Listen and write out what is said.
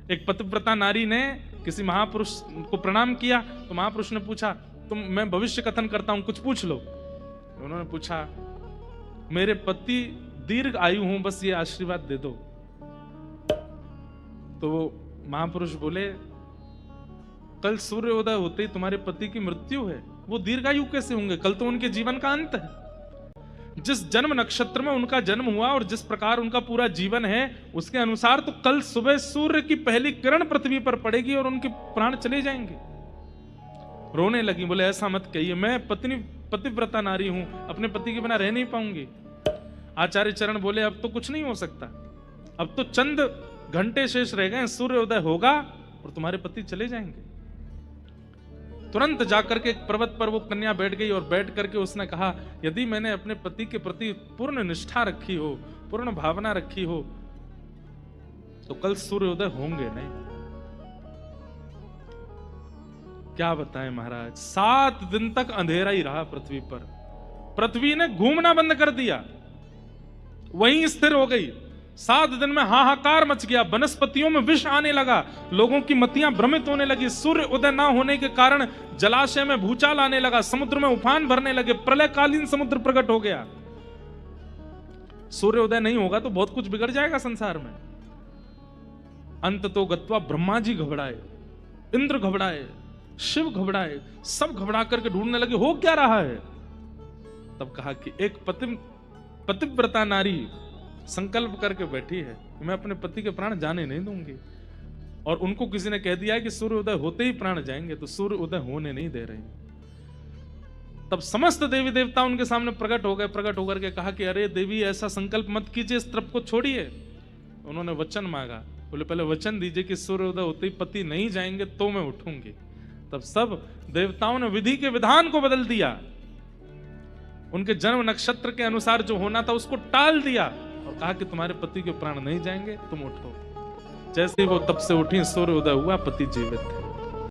एक पतिव्रता नारी ने किसी महापुरुष को प्रणाम किया, तो महापुरुष ने पूछा, तुम मैं भविष्य कथन करता हूं, कुछ पूछ लो। उन्होंने पूछा, मेरे पति दीर्घ आयु हूं, बस ये आशीर्वाद दे दो। तो वो महापुरुष बोले, कल सूर्योदय होते ही तुम्हारे पति की मृत्यु है, वो दीर्घायु कैसे होंगे? कल तो उनके जीवन का अंत है। जिस जन्म नक्षत्र में उनका जन्म हुआ और जिस प्रकार उनका पूरा जीवन है, उसके अनुसार तो कल सुबह सूर्य की पहली किरण पृथ्वी पर पड़ेगी और उनके प्राण चले जाएंगे। रोने लगी, बोले ऐसा मत कहिए, मैं पतिव्रता नारी हूं, अपने पति के बिना रह नहीं पाऊंगी। आचार्य चरण बोले, अब तो कुछ नहीं हो सकता, अब तो चंद घंटे शेष रह गए, सूर्योदय होगा और तुम्हारे पति चले जाएंगे। तुरंत जाकर के एक पर्वत पर वो कन्या बैठ गई और बैठ करके उसने कहा, यदि मैंने अपने पति के प्रति पूर्ण निष्ठा रखी हो, पूर्ण भावना रखी हो, तो कल सूर्योदय होंगे नहीं। क्या बताएं महाराज, 7 दिन तक अंधेरा ही रहा पृथ्वी पर। पृथ्वी ने घूमना बंद कर दिया, वहीं स्थिर हो गई। 7 दिन में हाहाकार मच गया, वनस्पतियों में विष आने लगा, लोगों की मतियां भ्रमित होने लगी। सूर्य उदय ना होने के कारण जलाशय में भूचाल आने लगा, समुद्र में उफान भरने लगे, प्रलयकालीन समुद्र प्रकट हो गया। सूर्य उदय नहीं होगा तो बहुत कुछ बिगड़ जाएगा संसार में। अंत तो गत्वा ब्रह्मा जी घबराए, इंद्र घबराए, शिव घबराए, सब घबरा करके ढूंढने लगे हो क्या रहा है। तब कहा कि एक पतिव्रता नारी संकल्प करके बैठी है कि मैं अपने पति के प्राण जाने नहीं दूंगी, और उनको किसी ने कह दिया कि सूर्य उदय होते ही प्राण जाएंगे, तो सूर्य उदय होने नहीं दे रहे। तब समस्त देवी देवता उनके सामने प्रकट हो गए, प्रकट होकर के कहा कि अरे देवी, ऐसा संकल्प मत कीजिए, इस तरफ को छोड़िए। उन्होंने वचन मांगा, बोले पहले वचन दीजिए कि सूर्य उदय होते ही पति नहीं जाएंगे तो मैं उठूंगी। तब सब देवताओं ने विधि के विधान को बदल दिया, उनके जन्म नक्षत्र के अनुसार जो होना था उसको टाल दिया और कहा कि तुम्हारे पति के प्राण नहीं जाएंगे, तुम उठो। जैसे वो तब से उठी, सूर्य उदय हुआ, पति जीवित थे।